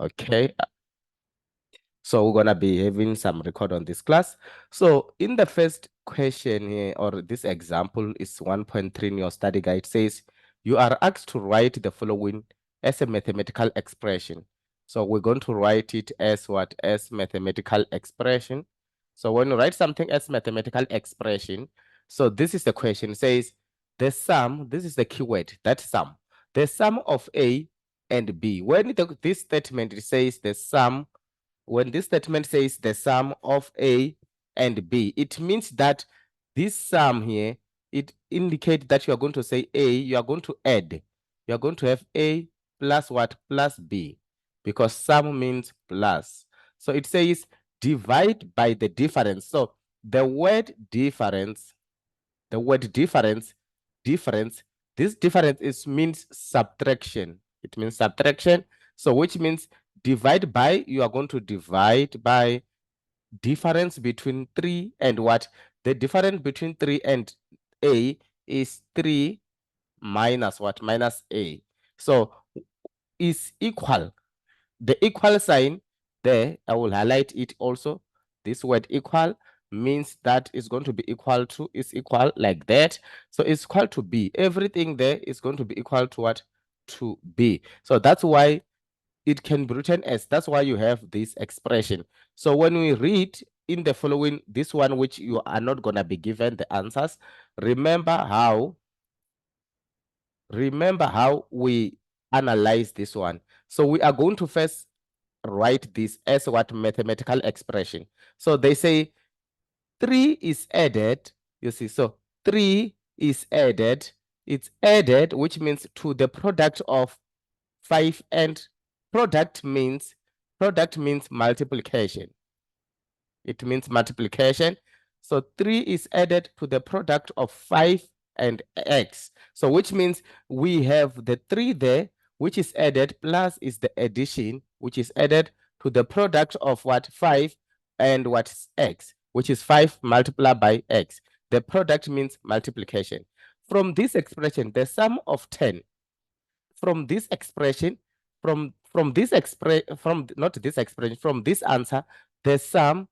Okay. So we're gonna be having some record on this class. So in the first question here, or this example is 1.3 in your study guide, says you are asked to write the following as a mathematical expression. So we're going to write it as what? As mathematical expression. So when you write something as mathematical expression, so this is the question. It says the sum, this is the keyword, that sum. The sum of A and B. When this statement it says the sum, when this statement says the sum of A and B, it means that this sum here, it indicates that you are going to say A, you are going to add. You are going to have A plus what? Plus B, because sum means plus. So it says divide by the difference. So the word difference, this difference means subtraction. It means subtraction. So which means divide by, you are going to divide by difference between 3 and what? The difference between 3 and A is 3 minus what? Minus A. So is equal. The equal sign there, I will highlight it also. This word equal means that it's going to be equal to, is equal like that. So it's equal to B. Everything there is going to be equal to what? To B. So that's why it can be written as, that's why you have this expression. So when we read in the following, this one which you are not going to be given the answers, remember how we analyze this one. So we are going to first write this as what? Mathematical expression. So they say 3 is added, you see, so 3 is added, it's added, which means to the product of 5, and product means multiplication. It means multiplication. So 3 is added to the product of 5 and x. So which means we have the 3 there, which is added, plus is the addition, which is added to the product of what? 5 and what's x, which is 5 multiplied by x. The product means multiplication. From this expression, the sum of 10, from this expression, from this expression, from not this expression, from this answer, the sum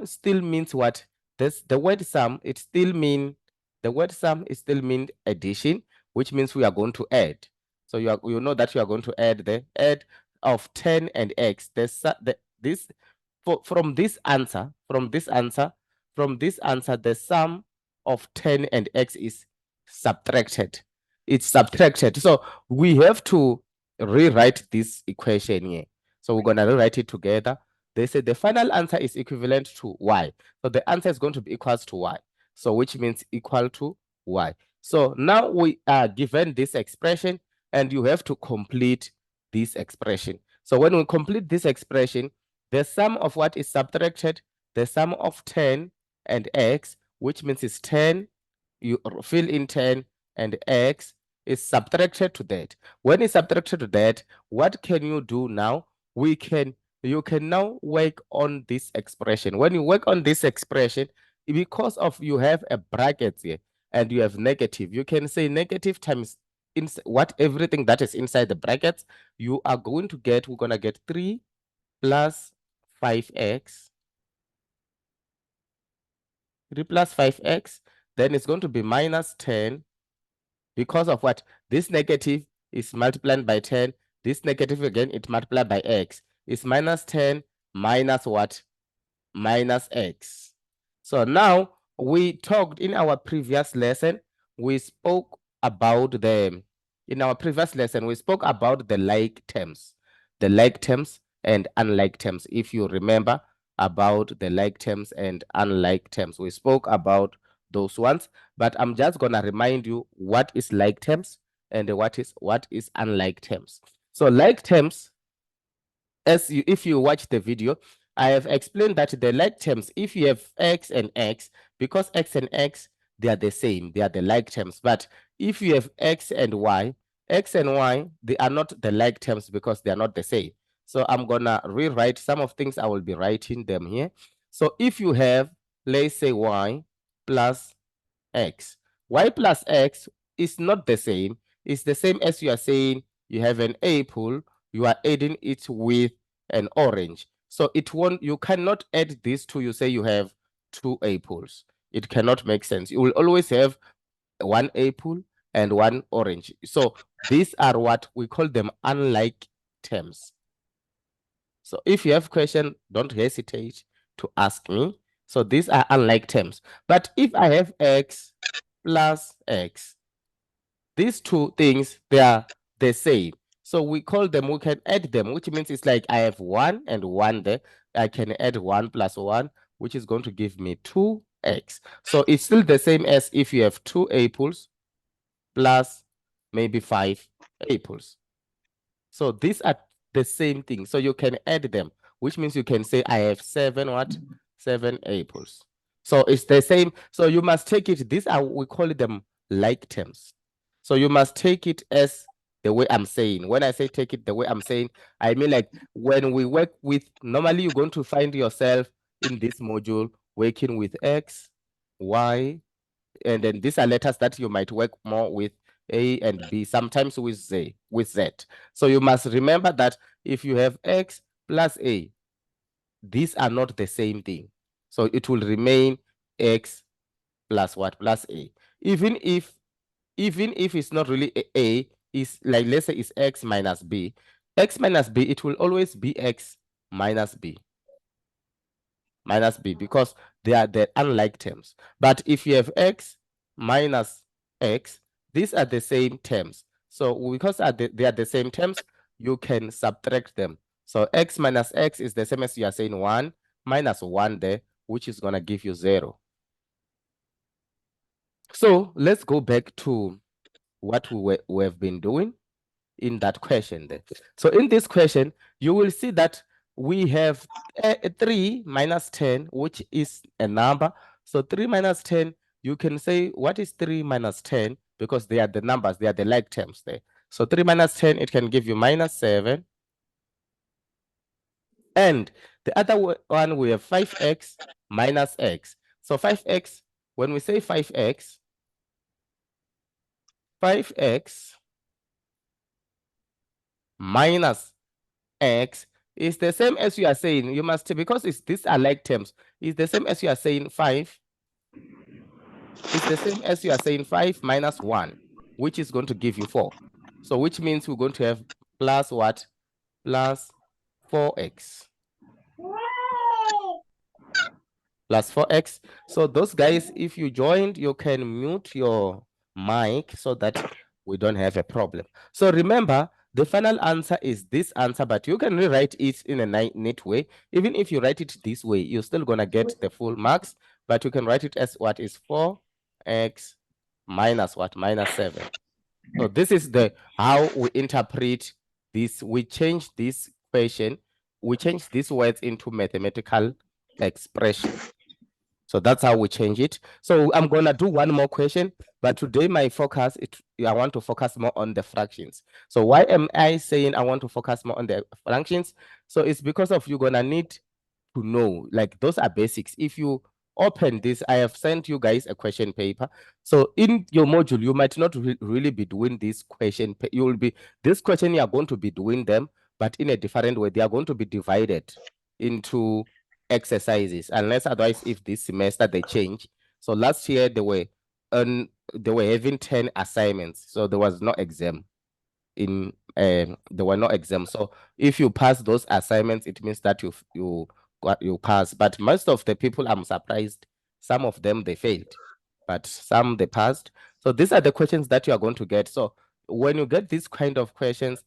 still means what? The word sum, it still mean, the word sum is still mean addition, which means we are going to add. So you know that you are going to add the add of 10 and x. This from this answer, the sum of 10 and x is subtracted. It's subtracted. So we have to rewrite this equation here. So we're going to rewrite it together. They say the final answer is equivalent to y. So the answer is going to be equals to y. So which means equal to y. So now we are given this expression and you have to complete this expression. So when we complete this expression, the sum of what is subtracted, the sum of 10 and x, which means it's 10, you fill in 10, and x is subtracted to that. When it's subtracted to that, what can you do now? You can now work on this expression. When you work on this expression, because of you have a bracket here and you have negative, you can say negative times what everything that is inside the brackets, you are going to get, we're going to get 3 plus 5x. 3 plus 5x, then it's going to be minus 10, because of what? This negative is multiplied by 10. This negative again, it multiplied by x. It's minus 10 minus what? Minus x. So now we talked in our previous lesson, we spoke about the like terms. The like terms and unlike terms. If you remember about the like terms and unlike terms, we spoke about those ones, but I'm just gonna remind you what is like terms and what is unlike terms. So like terms, if you watch the video, I have explained that the like terms, if you have x and x, because x and x, they are the same, they are the like terms. But if you have x and y, they are not the like terms because they are not the same. So I'm gonna rewrite some of things, I will be writing them here. So if you have, let's say y plus x, y plus x is not the same. It's the same as you are saying you have an apple, you are adding it with an orange. So it won't, you cannot add these two. You say you have 2 apples. It cannot make sense. You will always have 1 apple and 1 orange. So these are what we call them unlike terms. So if you have question, don't hesitate to ask me. So these are unlike terms. But if I have x plus x, these two things, they are the same. So we call them, we can add them, which means it's like I have 1 and 1 there. I can add 1 plus 1, which is going to give me 2x. So it's still the same as if you have 2 apples plus maybe 5 apples. So these are the same thing. So you can add them, which means you can say I have 7 what? 7 apples. So it's the same. So you must take it, these are, we call them like terms. So you must take it as the way I'm saying. When I say take it the way I'm saying, I mean like when we work with, normally you're going to find yourself in this module working with X, Y, and then these are letters that you might work more with A and B, sometimes with Z. So you must remember that if you have X plus A, these are not the same thing. So it will remain X plus what? Plus A. Even if it's not really A, is like, let's say it's X minus B. X minus B, it will always be X minus B. Because they are the unlike terms. But if you have X minus X, these are the same terms. So because they are the same terms, you can subtract them. So X minus X is the same as you are saying 1 minus 1 there, which is going to give you 0. So let's go back to what we have been doing in that question there. So in this question, you will see that we have 3 minus 10, which is a number. So 3 minus 10, you can say, what is 3 minus 10? Because they are the numbers, they are the like terms there. So 3 minus 10, it can give you minus 7. And the other one, we have 5x minus x. So 5x, when we say 5x minus x is the same as you are saying, you must, because these are like terms, it's the same as you are saying 5. It's the same as you are saying 5 minus 1, which is going to give you 4. So which means we're going to have plus what? Plus 4x. Plus 4x. So those guys, if you joined, you can mute your mic so that we don't have a problem. So remember, the final answer is this answer, but you can rewrite it in a neat way. Even if you write it this way, you're still going to get the full marks, but you can write it as what is 4x minus what? Minus 7. So this is how we interpret this. We change this question, we change these words into mathematical expression. So that's how we change it. So I'm going to do one more question, but today my focus, I want to focus more on the fractions. So why am I saying I want to focus more on the fractions? So it's because of you're going to need to know, like those are basics. If you open this, I have sent you guys a question paper. So in your module, you might not really be doing this question. This question, you are going to be doing them, but in a different way. They are going to be divided into exercises, unless otherwise if this semester they change. So last year they were having 10 assignments, so there was no exam there were no exams. So if you pass those assignments, it means that you pass. But most of the people, I'm surprised, some of them they failed, but some they passed. So these are the questions that you are going to get. So when you get these kind of questions,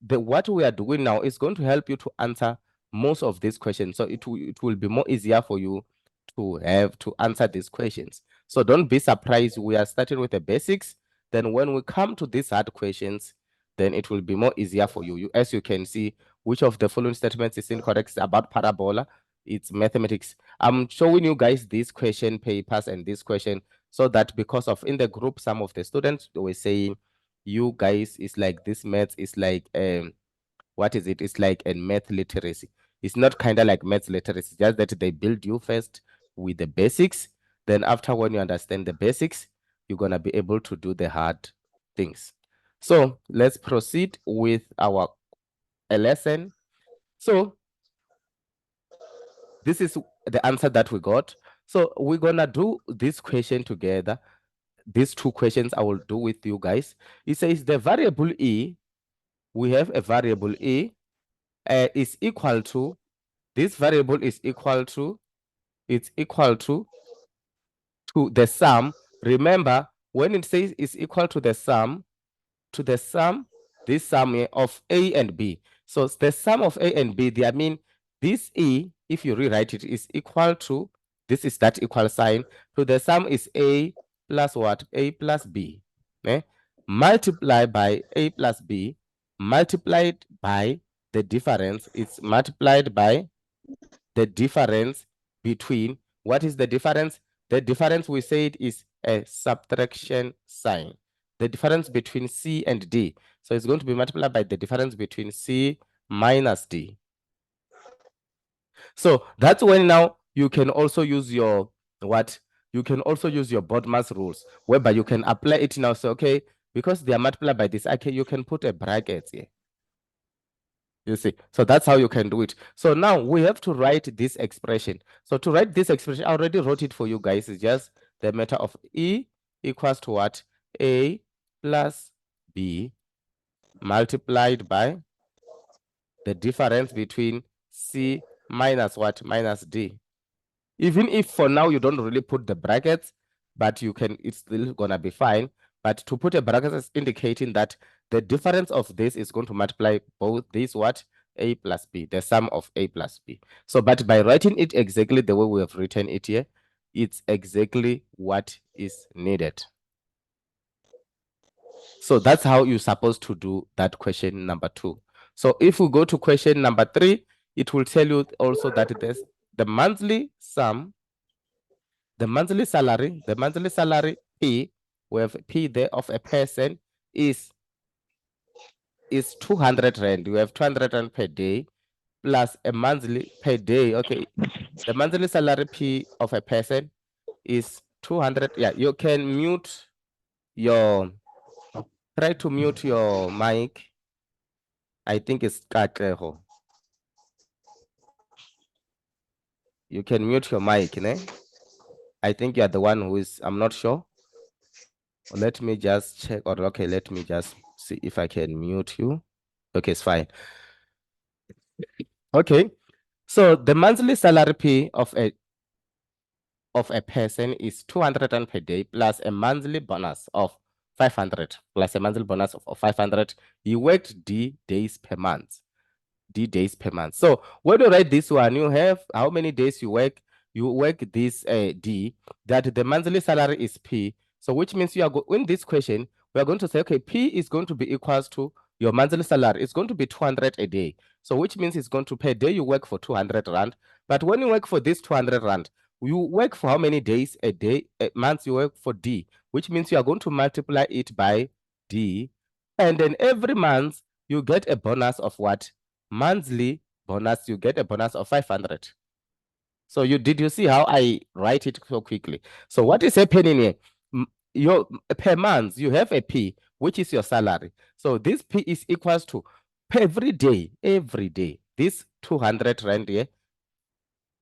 what we are doing now is going to help you to answer most of these questions. So it will be more easier for you to have to answer these questions. So don't be surprised. We are starting with the basics. Then when we come to these hard questions, then it will be more easier for you. As you can see, which of the following statements is incorrect about parabola? It's mathematics. I'm showing you guys these question papers and this question so that because of in the group, some of the students were saying, you guys, is like this maths is like what is it? It's like a math literacy. It's not kind of like math literacy, just that they build you first with the basics. Then after when you understand the basics, you're gonna be able to do the hard things. So let's proceed with our a lesson. So this is the answer that we got. So we're gonna do this question together. These two questions I will do with you guys. It says the variable e, we have a variable e is equal to, this variable is equal to, it's equal to the sum. Remember, when it says it's equal to the sum, this sum here of a and b. So the sum of a and b, I mean, this e, if you rewrite it, is equal to, this is that equal sign, to the sum is a plus what? A plus b. Eh? Multiply by a plus b, multiplied by the difference. It's multiplied by the difference between, what is the difference? The difference we said is a subtraction sign. The difference between C and D. So it's going to be multiplied by the difference between C minus D. So that's when now you can also use your what? You can also use your BODMAS rules, whereby you can apply it now. So, okay, because they are multiplied by this, okay, you can put a bracket here. You see, so that's how you can do it. So now we have to write this expression. So to write this expression, I already wrote it for you guys. It's just the matter of E equals to what? A plus B multiplied by the difference between C minus what? Minus D. Even if for now you don't really put the brackets, but you can, it's still gonna be fine. But to put a bracket is indicating that the difference of this is going to multiply both this what? A plus B, the sum of A plus B. So, but by writing it exactly the way we have written it here, it's exactly what is needed. So that's how you're supposed to do that question number 2. So if we go to question number 3, it will tell you also that there's the monthly sum, the monthly salary P, we have P there of a person is 200 rand. We have 200 rand per day plus a monthly per day. Okay, the monthly salary P of a person is 200. Yeah, you can mute your, try to mute your mic. I think it's Katleho. You can mute your mic, ne? I think you are the one who is, I'm not sure. Let me just check, or okay, let me just see if I can mute you. Okay, it's fine. Okay, so the monthly salary pay of a person is 200 rand per day plus a monthly bonus of 500 plus a monthly bonus of 500. You worked D days per month. D days per month. So when you write this one, you have how many days you work. You work this D, that the monthly salary is P. So which means you are in this question, we are going to say, okay, P is going to be equals to your monthly salary. It's going to be 200 a day. So which means it's going to per day you work for 200 rand. But when you work for this 200 rand, you work for how many days a day, a month you work for D, which means you are going to multiply it by D. And then every month you get a bonus of what? Monthly bonus, you get a bonus of 500. So did you see how I write it so quickly? So what is happening here? Your per month you have a P, which is your salary. So this P is equals to every day, this 200 rand here,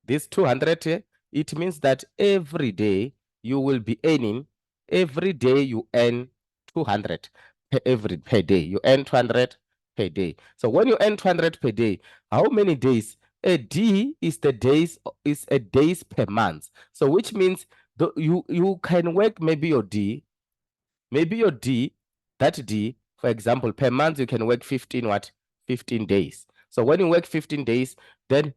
this 200 here, it means that every day you will be earning, every day you earn 200 per day. You earn 200 per day. So when you earn 200 per day, how many days? A D is the days, is a days per month. So which means you can work maybe your D, that D, for example, per month you can work 15 what? 15 days. So when you work 15 days, then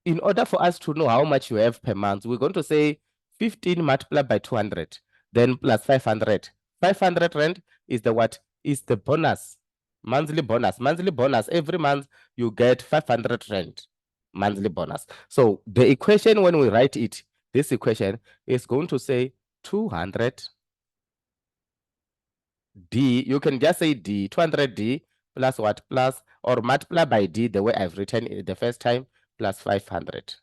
in order for us to know how much you have per month, we're going to say 15 multiplied by 200, then plus 500. 500 rand is the what? Is the bonus, monthly bonus. Monthly bonus, every month you get 500 rand monthly bonus. So the equation, when we write it, this equation is going to say 200 D, you can just say D, 200D plus what? Plus, or multiply by D the way I've written it the first time, plus 500.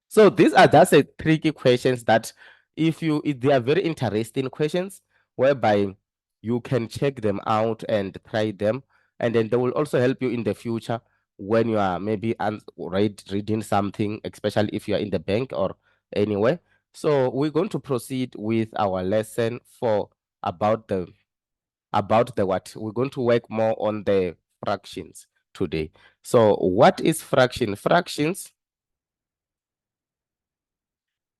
So these are just a tricky questions that if they are very interesting questions, whereby you can check them out and try them. And then they will also help you in the future when you are maybe reading something, especially if you are in the bank or anywhere. So we're going to proceed with our lesson for about the what? We're going to work more on the fractions today. So what is fraction? Fractions,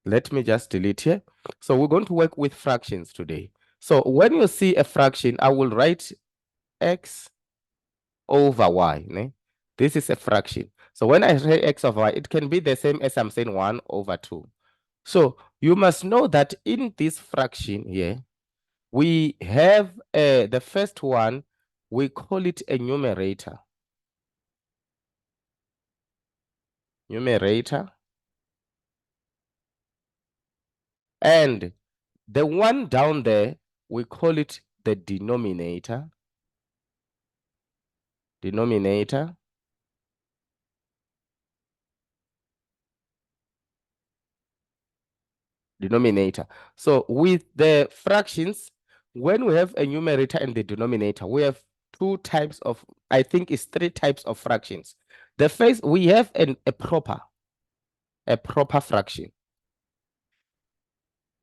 let me just delete here. So we're going to work with fractions today. So when you see a fraction, I will write x over y. Ne? This is a fraction. So when I say x over y, it can be the same as I'm saying 1 over 2. So you must know that in this fraction here, we have the first one, we call it a numerator. Numerator. And the one down there, we call it the denominator. Denominator. Denominator. So with the fractions, when we have a numerator and the denominator, we have two types of, I think it's three types of fractions. The first, we have a proper fraction.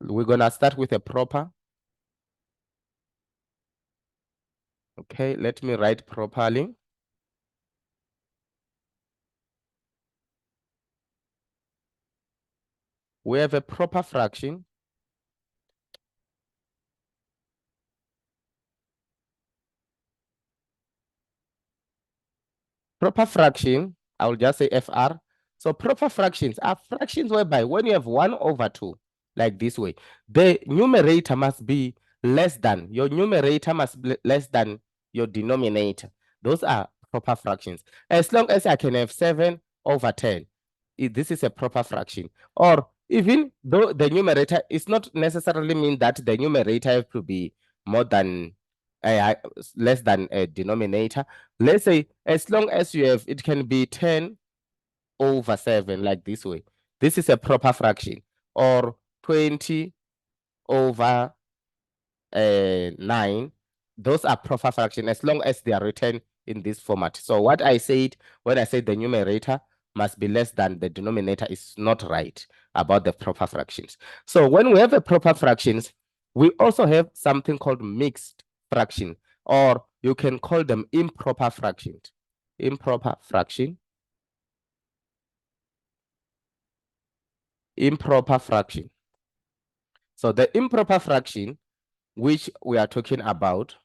We're gonna start with a proper. Okay, let me write properly. We have a proper fraction. Proper fraction, I will just say FR. So proper fractions are fractions whereby when you have 1 over 2, like this way, the numerator must be less than, your numerator must be less than your denominator. Those are proper fractions. As long as I can have 7 over 10, this is a proper fraction. Or even though the numerator is not necessarily mean that the numerator have to be more than less than a denominator. Let's say as long as you have, it can be 10 over 7, like this way. This is a proper fraction. Or 20 over 9. Those are proper fraction as long as they are written in this format. So what I said when I said the numerator must be less than the denominator is not right about the proper fractions. So when we have a proper fractions, we also have something called mixed fraction, or you can call them improper fractions. Improper fraction. Improper fraction. So the improper fraction, which we are talking about.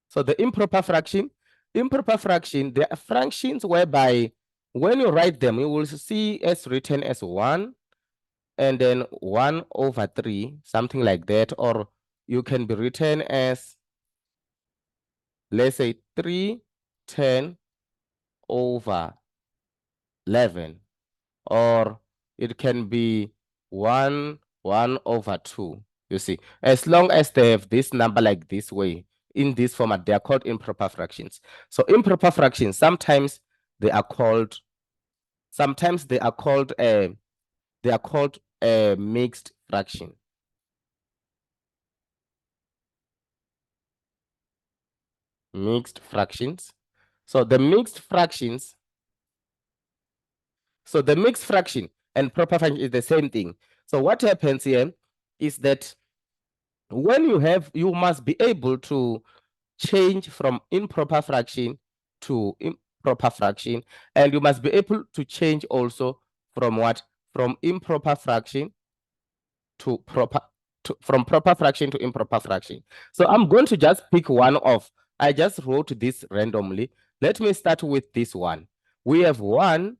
So the improper fraction, they are fractions whereby when you write them, you will see as written as 1 and then 1 over 3, something like that. Or you can be written as, let's say 310 over 11. Or it can be 1 over 2. You see, as long as they have this number like this way, in this format, they are called improper fractions. So improper fractions, sometimes they are called a mixed fraction. Mixed fractions. So the mixed fractions, and proper fraction is the same thing. So what happens here is that when you must be able to change from improper fraction to proper fraction, and you must be able to change also from what? From improper fraction to from proper fraction to improper fraction. So I'm going to just pick one of, I just wrote this randomly. Let me start with this one. We have 1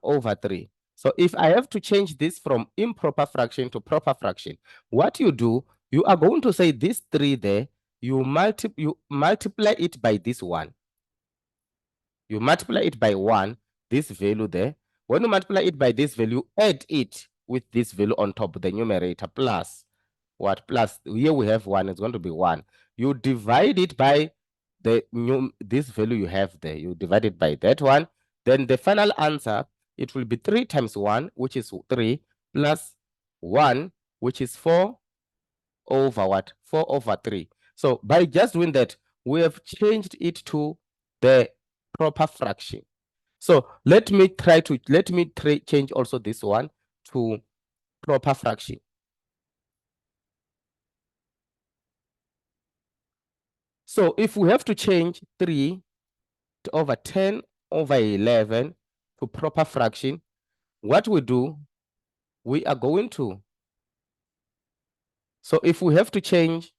over 3. So if I have to change this from improper fraction to proper fraction, what you do, you are going to say this 3 there, you multiply it by this 1. You multiply it by 1, this value there. When you multiply it by this value, add it with this value on top of the numerator plus what? Plus, here we have 1, it's going to be 1. You divide it by this value you have there. You divide it by that one. Then the final answer, it will be 3 times 1, which is 3, plus 1, which is 4 over what? 4 over 3. So by just doing that, we have changed it to the proper fraction. So let me change also this one to proper fraction. So if we have to change 3 over 10 over 11 to proper fraction, what we do, we are going to, so if we have to change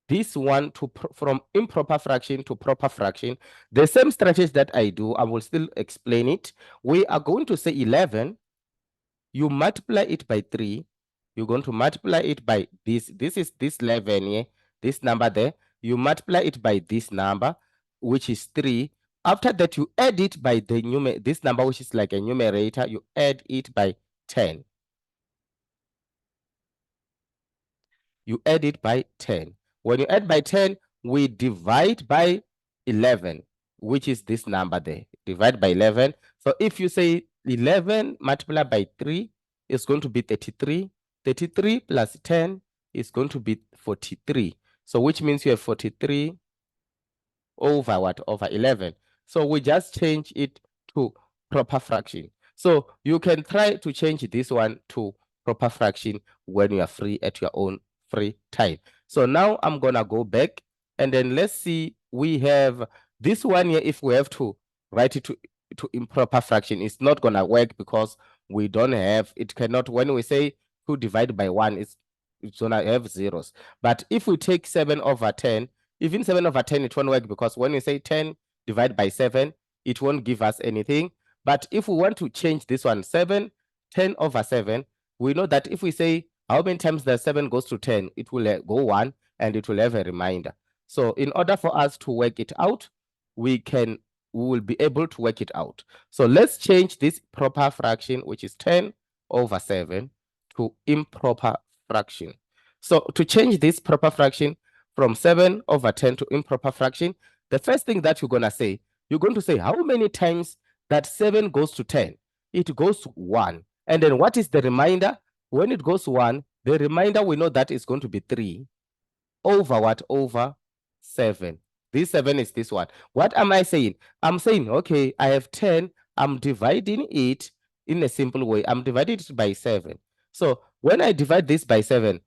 this one to from improper fraction to proper fraction, the same strategy that I do, I will still explain it. We are going to say 11, you multiply it by 3, you're going to multiply it by this is this 11 here, this number there, you multiply it by this number, which is 3. After that, you add it by the this number, which is like a numerator, you add it by 10. You add it by 10. When you add by 10, we divide by 11, which is this number there. Divide by 11. So if you say 11 multiplied by 3 is going to be 33. 33 plus 10 is going to be 43. So which means you have 43 over what? Over 11. So we just change it to proper fraction. So you can try to change this one to proper fraction when you are free at your own free time. So now I'm gonna go back and then let's see, we have this one here. If we have to write it to improper fraction, it's not gonna work because we don't have, it cannot, when we say 2 divided by 1, it's gonna have zeros. But if we take 7 over 10, even 7 over 10, it won't work because when we say 10 divided by 7, it won't give us anything. But if we want to change this one, 10 over 7, we know that if we say how many times the 7 goes to 10, it will go 1 and it will have a remainder. So in order for us to work it out, we will be able to work it out. So let's change this proper fraction, which is 10 over 7, to improper fraction. So to change this proper fraction from 7 over 10 to improper fraction, the first thing that you're going to say, you're going to say how many times that 7 goes to 10. It goes to 1. And then what is the remainder? When it goes 1, the remainder we know that is going to be 3 over what? Over 7. This 7 is this one. What am I saying? I'm saying, okay, I have 10. I'm dividing it in a simple way. I'm dividing it by 7. So when I divide this by 7,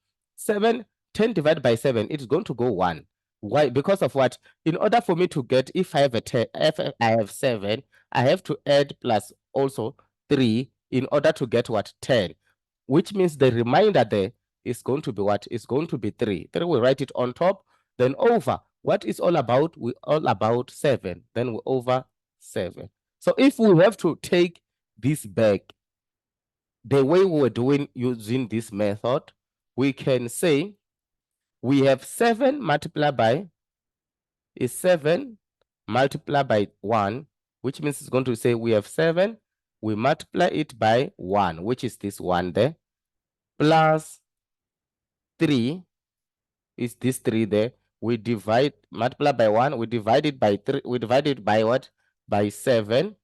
10 divided by 7, it's going to go 1. Why? Because of what? In order for me to get, if I have 10, if I have 7, I have to add plus also 3 in order to get what? 10. Which means the remainder there is going to be what? It's going to be 3. 3, we write it on top, then over. What is all about? We all about 7. Then we over 7. So if we have to take this back, the way we were doing using this method, we can say we have 7 multiplied by is 7 multiplied by 1, which means it's going to say we have 7, we multiply it by 1, which is this 1 there, plus 3 is this 3 there. We divide, multiply by 1, we divide it by 3, we divide it by what? By 7.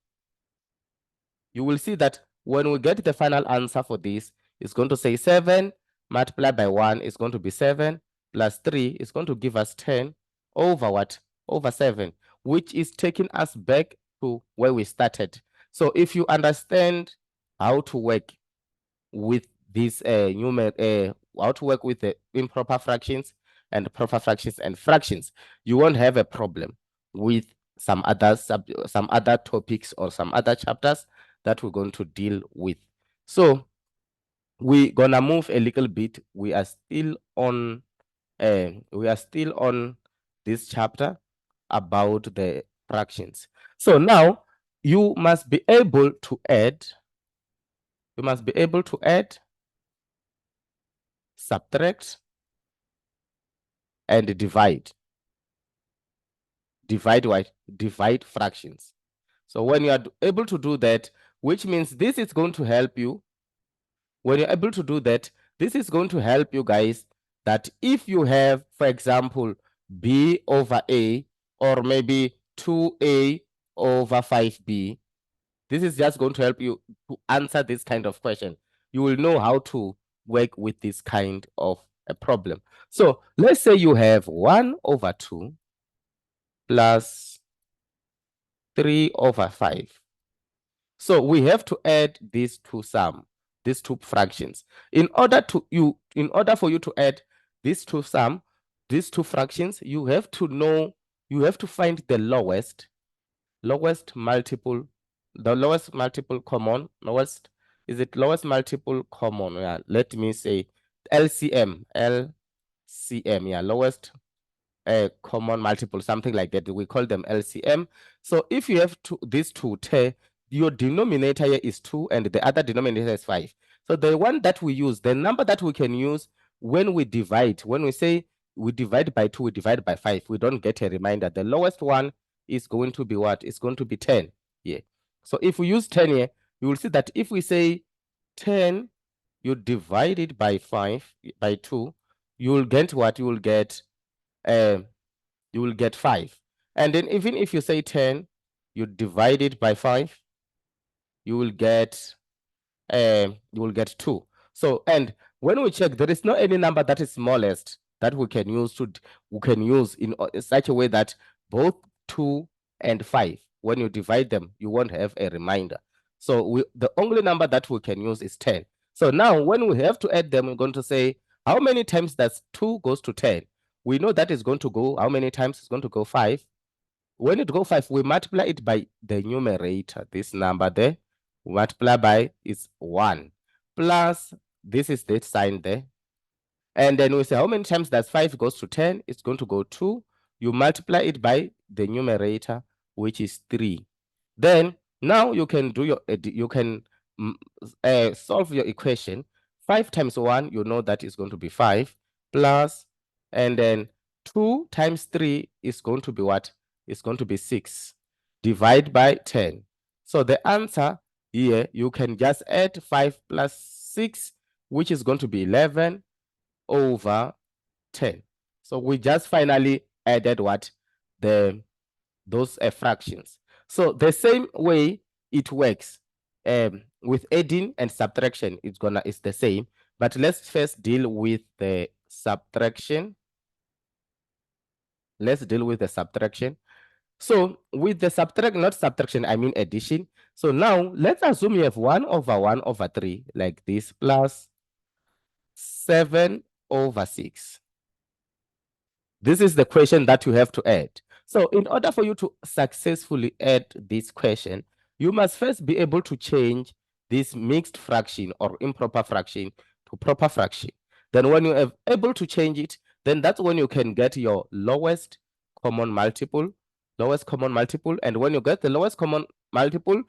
You will see that when we get the final answer for this, it's going to say 7 multiplied by 1 is going to be 7, plus 3 is going to give us 10 over what? Over 7, which is taking us back to where we started. So if you understand how to work with this how to work with the improper fractions and proper fractions and fractions, you won't have a problem with some other topics or some other chapters that we're going to deal with. So we're gonna move a little bit. We are still on this chapter about the fractions. So now you must be able to add, subtract, and divide. Divide fractions. So when you are able to do that, which means this is going to help you. When you're able to do that, this is going to help you guys that if you have, for example, B over A, or maybe 2A over 5B, This is just going to help you to answer this kind of question. You will know how to work with this kind of a problem. So let's say you have 1 over 2 plus 3 over 5. So we have to add these two these two fractions. In order for you to add these two fractions, you have to know, you have to find the lowest multiple, lowest multiple common. Lowest multiple common? Yeah, let me say LCM. Yeah, lowest common multiple, something like that. We call them LCM. So if you have these two, your denominator here is 2 and the other denominator is 5. So the one that we use, the number that we can use when we divide, when we say we divide by 2, we divide by 5, we don't get a reminder. The lowest one is going to be what? It's going to be 10 here. So if we use 10 here, you will see that if we say 10, you divide it by 2, you will get what? You will get 5. And then even if you say 10, you divide it by 5, you will get 2. So, and when we check, there is no any number that is smallest that we can use in such a way that both 2 and 5, when you divide them, you won't have a reminder. So the only number that we can use is 10. So now when we have to add them, we're going to say, how many times does 2 goes to 10? We know that is going to go, how many times it's going to go? 5. When it goes 5, we multiply it by the numerator, this number there. We multiply by is 1 plus, this is the sign there. And then we say, how many times does 5 goes to 10? It's going to go 2. You multiply it by the numerator, which is 3. Then now you can do your, solve your equation. 5 times 1, you know that is going to be 5 plus, and then 2 times 3 is going to be what? It's going to be 6. Divide by 10. So the answer here, you can just add 5 plus 6, which is going to be 11 over 10. So we just finally added what? Those fractions. So the same way it works with adding and subtraction, it's the same. But let's first deal with the subtraction. Let's deal with the subtraction. So with the not subtraction, I mean addition. So now let's assume you have 1 over 1 over 3 like this plus 7 over 6. This is the question that you have to add. So in order for you to successfully add this question, you must first be able to change this mixed fraction or improper fraction to proper fraction. Then when you are able to change it, then that's when you can get your lowest common multiple. And when you get the lowest common multiple,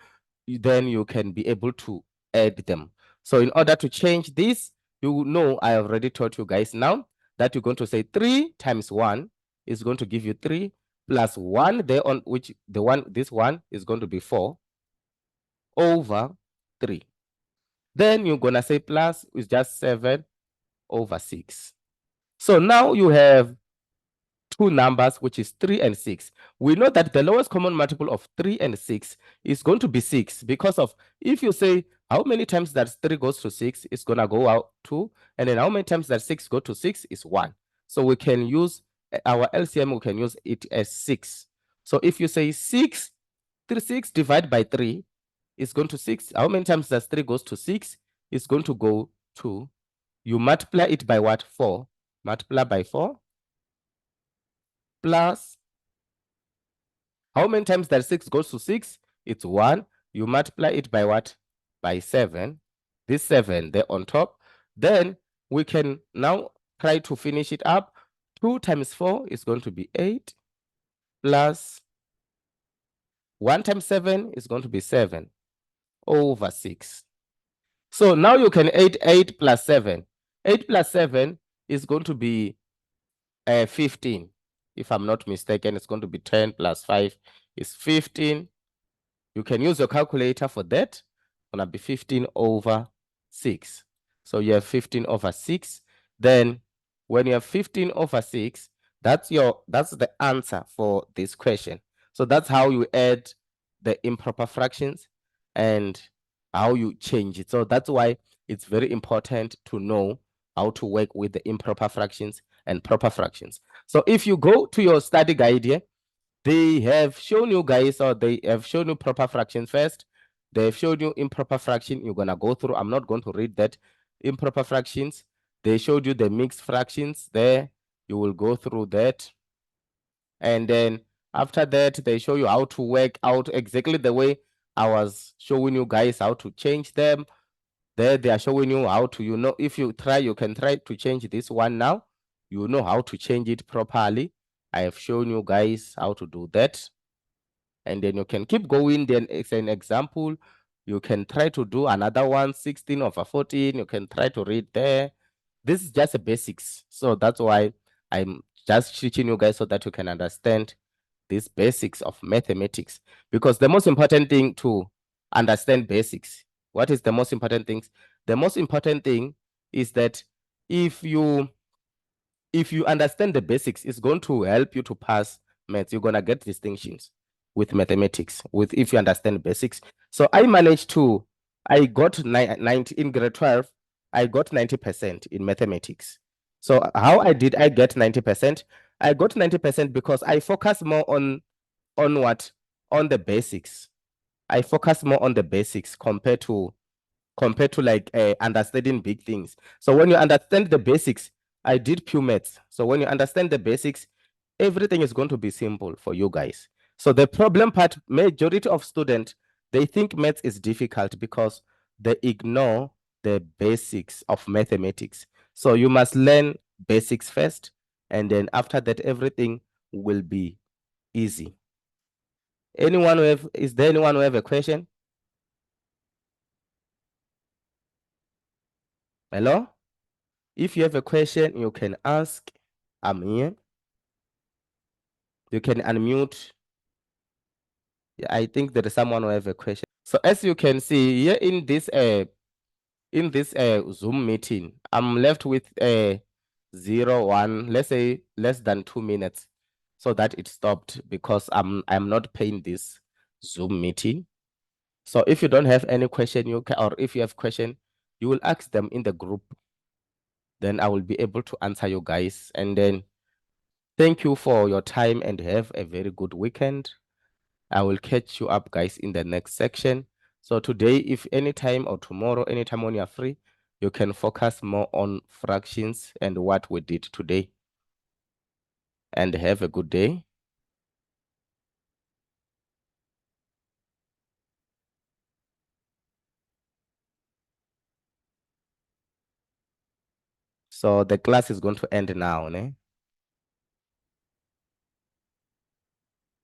then you can be able to add them. So in order to change this, you know, I already taught you guys now that you're going to say 3 times 1 is going to give you 3 plus 1 there, on which this one is going to be 4 over 3. Then you're going to say plus is just 7 over 6. So now you have two numbers, which is 3 and 6. We know that the lowest common multiple of 3 and 6 is going to be 6, because of, if you say how many times that 3 goes to 6, it's going to go out 2, and then how many times that 6 go to 6 is 1. So we can use our LCM, we can use it as 6. So if you say 6 divided by 3 is going to 6. How many times does 3 goes to 6? It's going to go 2. You multiply it by what? 4. Multiply by 4 plus, how many times that 6 goes to 6? It's 1. You multiply it by what? By 7. This 7 there on top. Then we can now try to finish it up. 2 times 4 is going to be 8 plus 1 times 7 is going to be 7 over 6. So now you can add 8 plus 7. 8 plus 7 is going to be 15. If I'm not mistaken, it's going to be 10 plus 5 is 15. You can use your calculator for that. It's going to be 15 over 6. So you have 15 over 6. Then when you have 15 over 6, that's the answer for this question. So that's how you add the improper fractions. and how you change it. So that's why it's very important to know how to work with the improper fractions and proper fractions. So if you go to your study guide here, they have shown you guys, or they have shown you proper fractions first. They've showed you improper fraction. You're gonna go through. I'm not going to read that. Improper fractions. They showed you the mixed fractions there. You will go through that. And then after that, they show you how to work out exactly the way I was showing you guys how to change them. There they are showing you how to, if you try, you can try to change this one now. You know how to change it properly. I have shown you guys how to do that. And then you can keep going. Then it's an example. You can try to do another one, 16/14. You can try to read there. This is just the basics. So that's why I'm just teaching you guys so that you can understand these basics of mathematics. Because the most important thing to understand basics, what is the most important thing? The most important thing is that if you understand the basics, it's going to help you to pass maths. You're gonna get distinctions with mathematics if you understand basics. So I got 90 in grade 12. I got 90% in mathematics. So how I get 90%? I got 90% because I focus more on what? On the basics. I focus more on the basics compared to like understanding big things. So when you understand the basics, I did pure maths. So when you understand the basics, everything is going to be simple for you guys. So the problem part, majority of students, they think maths is difficult because they ignore the basics of mathematics. So you must learn basics first, and then after that, everything will be easy. Is there anyone who have a question? Hello? If you have a question, you can ask. I'm here. You can unmute. Yeah, I think there is someone who have a question. So as you can see here in this Zoom meeting, I'm left with 0, 1, let's say less than 2 minutes, so that it stopped because I'm not paying this Zoom meeting. So if you don't have any question, or if you have question, you will ask them in the group. Then I will be able to answer you guys. And then thank you for your time and have a very good weekend. I will catch you up, guys, in the next section. So today, if anytime or tomorrow, anytime when you're free, you can focus more on fractions and what we did today. And have a good day. So the class is going to end now, né?